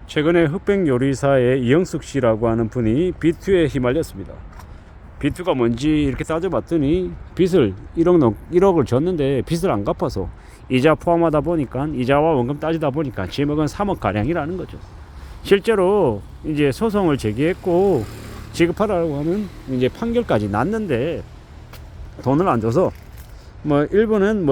최근에 흑백 요리사의 이영숙 씨라고 하는 분이 비투에 휘말렸습니다. 비투가 뭔지 이렇게 따져봤더니 빚을 1억을 줬는데 빚을 안 갚아서 이자 포함하다 보니까 이자와 원금 따지다 보니까 지목은 3억 가량이라는 거죠. 실제로 이제 소송을 제기했고 지급하라고 하는 이제 판결까지 났는데 돈을 안 줘서 뭐 일부는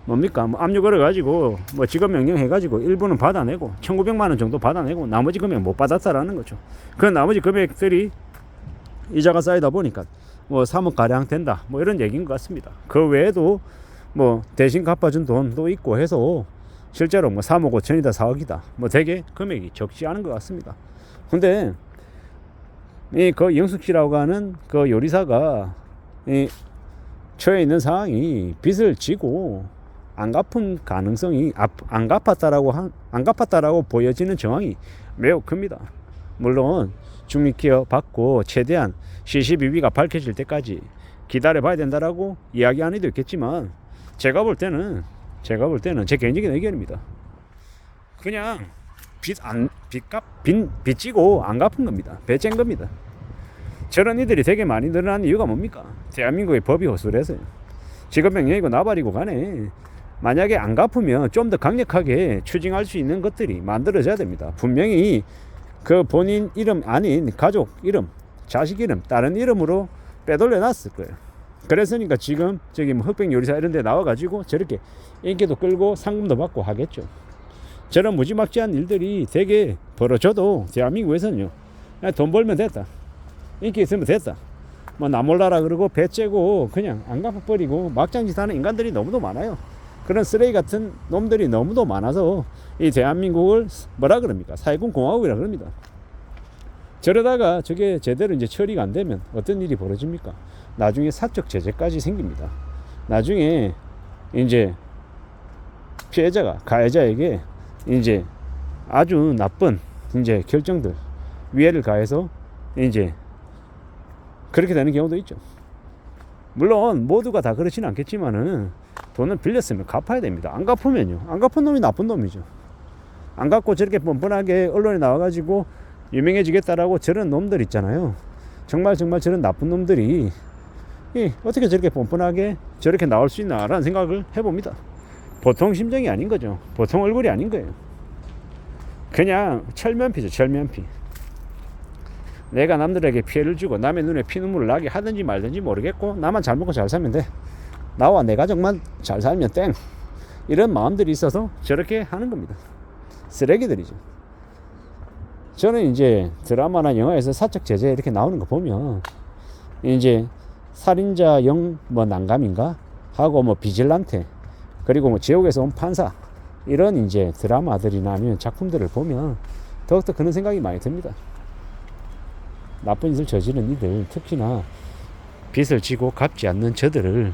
뭡니까? 압류 걸어가지고 직업 명령 해가지고 일부는 받아내고 1,900만 원 정도 받아내고 나머지 금액 못 받았다라는 거죠. 그 나머지 금액들이 이자가 쌓이다 보니까 3억 가량 된다. 이런 얘기인 것 같습니다. 그 외에도 대신 갚아준 돈도 있고 해서 실제로 3억 5천이다 4억이다. 되게 금액이 적지 않은 것 같습니다. 근데 그 이영숙 씨라고 하는 그 요리사가 처해 있는 상황이 빚을 지고 안 갚은 가능성이 안 갚았다라고 보여지는 정황이 매우 큽니다. 물론 중립기업 받고 최대한 시시비비가 밝혀질 때까지 기다려 봐야 된다라고 이야기하는 이도 있겠지만 제가 볼 때는 제 개인적인 의견입니다. 그냥 빚 지고 안 갚은 겁니다. 배째인 겁니다. 저런 이들이 되게 많이 늘어나는 이유가 뭡니까? 대한민국의 법이 허술해서요. 직업명령이고 나발이고 간에 만약에 안 갚으면 좀 더 강력하게 추징할 수 있는 것들이 만들어져야 됩니다. 분명히 그 본인 이름 아닌 가족 이름, 자식 이름, 다른 이름으로 빼돌려 놨을 거예요. 그랬으니까 지금 저기 흑백 요리사 이런 데 나와가지고 저렇게 인기도 끌고 상금도 받고 하겠죠. 저런 무지막지한 일들이 되게 벌어져도 대한민국에서는요, 그냥 돈 벌면 됐다, 인기 있으면 됐다, 나 몰라라 그러고 배 째고 그냥 안 갚아버리고 막장짓 하는 인간들이 너무도 많아요. 그런 쓰레기 같은 놈들이 너무도 많아서 이 대한민국을 뭐라 그럽니까? 사회군 공화국이라 그럽니다. 저러다가 저게 제대로 이제 처리가 안 되면 어떤 일이 벌어집니까? 나중에 사적 제재까지 생깁니다. 나중에 이제 피해자가 가해자에게 이제 아주 나쁜 이제 결정들, 위해를 가해서 이제 그렇게 되는 경우도 있죠. 물론 모두가 다 그렇지는 않겠지만은 돈을 빌렸으면 갚아야 됩니다. 안 갚으면요, 안 갚은 놈이 나쁜 놈이죠. 안 갚고 저렇게 뻔뻔하게 언론에 나와가지고 유명해지겠다라고 저런 놈들 있잖아요. 정말 저런 나쁜 놈들이 어떻게 저렇게 뻔뻔하게 저렇게 나올 수 있나라는 생각을 해봅니다. 보통 심정이 아닌 거죠. 보통 얼굴이 아닌 거예요. 그냥 철면피죠. 철면피. 내가 남들에게 피해를 주고 남의 눈에 피눈물을 나게 하든지 말든지 모르겠고 나만 잘 먹고 잘 살면 돼, 나와 내 가족만 잘 살면 땡, 이런 마음들이 있어서 저렇게 하는 겁니다. 쓰레기들이죠. 저는 이제 드라마나 영화에서 사적 제재 이렇게 나오는 거 보면 이제 살인자 영 난감인가 하고 비질란테, 그리고 지옥에서 온 판사, 이런 이제 드라마들이나 아니면 작품들을 보면 더욱더 그런 생각이 많이 듭니다. 나쁜 짓을 저지른 이들, 특히나 빚을 지고 갚지 않는 저들을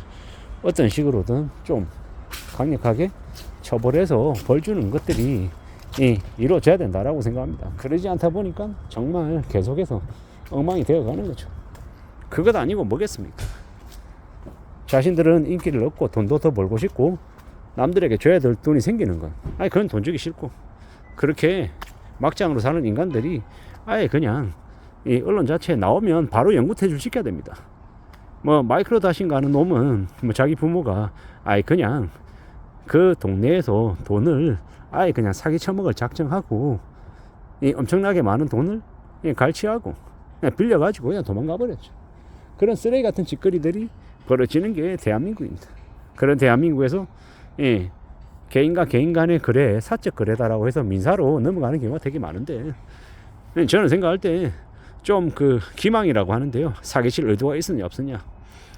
어떤 식으로든 좀 강력하게 처벌해서 벌 주는 것들이 이루어져야 된다라고 생각합니다. 그러지 않다 보니까 정말 계속해서 엉망이 되어가는 거죠. 그것 아니고 뭐겠습니까? 자신들은 인기를 얻고 돈도 더 벌고 싶고 남들에게 줘야 될 돈이 생기는 건 그건 돈 주기 싫고, 그렇게 막장으로 사는 인간들이 아예 그냥 이 언론 자체에 나오면 바로 영구퇴출 시켜야 됩니다. 마이크로 다신가 하는 놈은 자기 부모가 아예 그냥 그 동네에서 돈을 아예 그냥 사기 처먹을 작정하고 엄청나게 많은 돈을 갈취하고 그냥 빌려가지고 그냥 도망가 버렸죠. 그런 쓰레기 같은 짓거리들이 벌어지는 게 대한민국입니다. 그런 대한민국에서 개인과 개인 간의 거래, 사적 거래다라고 해서 민사로 넘어가는 경우가 되게 많은데, 저는 생각할 때 좀 기망이라고 하는데요, 사기칠 의도가 있었냐 없었냐,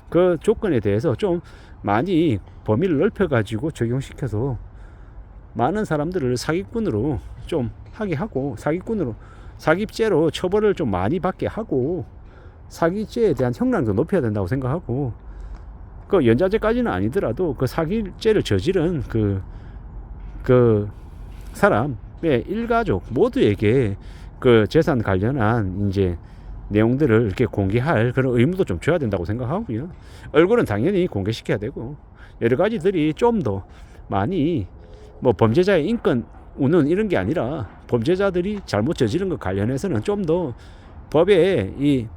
그 조건에 대해서 좀 많이 범위를 넓혀가지고 적용시켜서 많은 사람들을 사기꾼으로 좀 하게 하고, 사기죄로 처벌을 좀 많이 받게 하고, 사기죄에 대한 형량도 높여야 된다고 생각하고, 그 연좌죄까지는 아니더라도 그 사기죄를 저지른 그 사람의 일가족 모두에게 그 재산 관련한 이제 내용들을 이렇게 공개할 그런 의무도 좀 줘야 된다고 생각하고요. 얼굴은 당연히 공개시켜야 되고, 여러 가지들이 좀 더 많이 범죄자의 인권 우는 이런 게 아니라 범죄자들이 잘못 저지른 것 관련해서는 좀 더 법의 이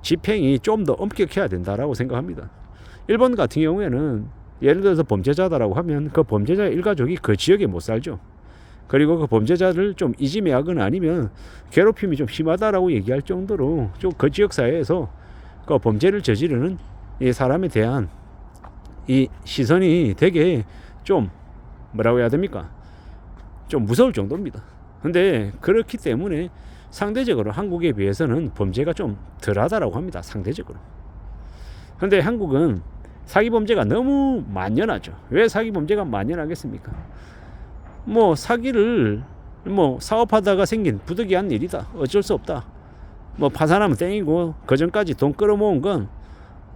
집행이 좀 더 엄격해야 된다라고 생각합니다. 일본 같은 경우에는 예를 들어서 범죄자다라고 하면 그 범죄자의 일가족이 그 지역에 못 살죠. 그리고 그 범죄자를 좀 이지매하거나 아니면 괴롭힘이 좀 심하다라고 얘기할 정도로 좀 그 지역 사회에서 그 범죄를 저지르는 이 사람에 대한 이 시선이 되게 좀 뭐라고 해야 됩니까? 좀 무서울 정도입니다. 근데 그렇기 때문에 상대적으로 한국에 비해서는 범죄가 좀 덜하다라고 합니다. 상대적으로. 근데 한국은 사기 범죄가 너무 만연하죠. 왜 사기 범죄가 만연하겠습니까? 뭐 사기를 뭐 사업하다가 생긴 부득이한 일이다. 어쩔 수 없다. 뭐 파산하면 땡이고 그전까지 돈 끌어모은 건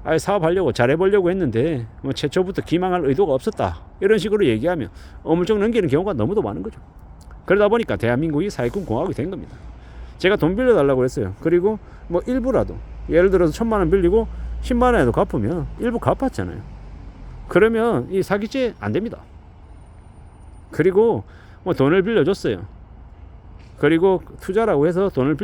아예 사업하려고 잘해보려고 했는데 뭐 최초부터 기망할 의도가 없었다. 이런 식으로 얘기하면 어물쩍 넘기는 경우가 너무도 많은 거죠. 그러다 보니까 대한민국이 사기꾼 공화국이 된 겁니다. 제가 돈 빌려달라고 했어요. 그리고 뭐 일부라도 예를 들어서 1,000만 원 빌리고 10만 원에도 갚으면 일부 갚았잖아요. 그러면 이 사기죄 안 됩니다. 그리고 뭐 돈을 빌려줬어요. 그리고 투자라고 해서 돈을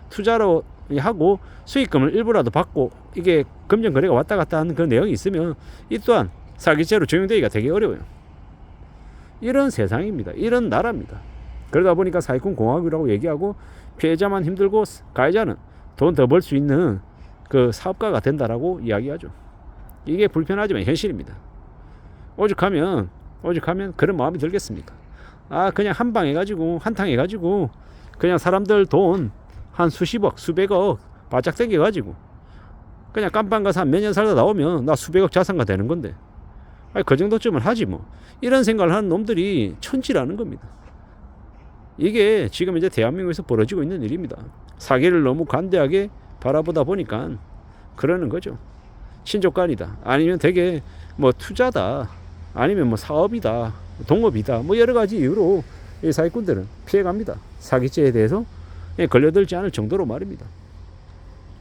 투자로 하고 수익금을 일부라도 받고 이게 금전 거래가 왔다 갔다 하는 그런 내용이 있으면 이 또한 사기죄로 적용되기가 되게 어려워요. 이런 세상입니다. 이런 나라입니다. 그러다 보니까 사기꾼 공화국이라고 얘기하고 피해자만 힘들고 가해자는 돈 더 벌 수 있는 그 사업가가 된다라고 이야기하죠. 이게 불편하지만 현실입니다. 오죽하면 그런 마음이 들겠습니까? 아, 그냥 한 방 해가지고 한탕 해가지고 그냥 사람들 돈 한 수십억 수백억 바짝 땡겨가지고 그냥 깜빵 가서 한 몇 년 살다 나오면 나 수백억 자산가 되는 건데, 아니 그 정도쯤은 하지 뭐. 이런 생각을 하는 놈들이 천지라는 겁니다. 이게 지금 이제 대한민국에서 벌어지고 있는 일입니다. 사기를 너무 관대하게 바라보다 보니까 그러는 거죠. 친족간이다, 아니면 되게 뭐 투자다, 아니면 뭐 사업이다, 동업이다, 뭐 여러 가지 이유로 이 사기꾼들은 피해갑니다. 사기죄에 대해서 걸려들지 않을 정도로 말입니다.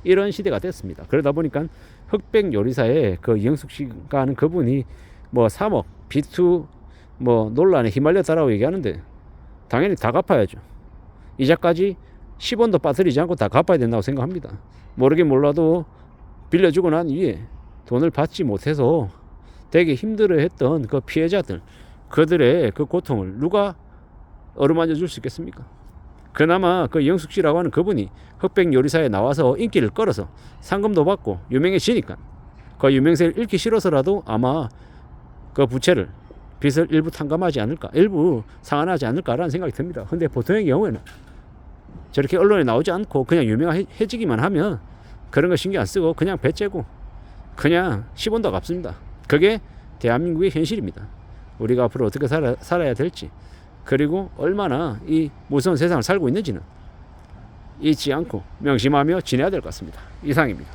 이런 시대가 됐습니다. 그러다 보니까 흑백 요리사의 그 이영숙 씨가 하는 그분이 뭐 3억 B2 뭐 논란에 휘말렸다라고 얘기하는데 당연히 다 갚아야죠. 이자까지 10원도 빠뜨리지 않고 다 갚아야 된다고 생각합니다. 모르긴 몰라도 빌려주고 난 이후에 돈을 받지 못해서 되게 힘들어했던 그 피해자들, 그들의 그 고통을 누가 어루만져 줄 수 있겠습니까? 그나마 그 이영숙 씨라고 하는 그분이 흑백 요리사에 나와서 인기를 끌어서 상금도 받고 유명해지니까 그 유명세를 잃기 싫어서라도 아마 그 부채를 빚을 일부 탕감하지 않을까, 일부 상환하지 않을까라는 생각이 듭니다. 근데 보통의 경우에는 저렇게 언론에 나오지 않고 그냥 유명해지기만 하면 그런 거 신경 안 쓰고 그냥 배째고 그냥 10원도 갚습니다. 그게 대한민국의 현실입니다. 우리가 앞으로 어떻게 살아야 될지, 그리고 얼마나 이 무서운 세상을 살고 있는지는 잊지 않고 명심하며 지내야 될 것 같습니다. 이상입니다.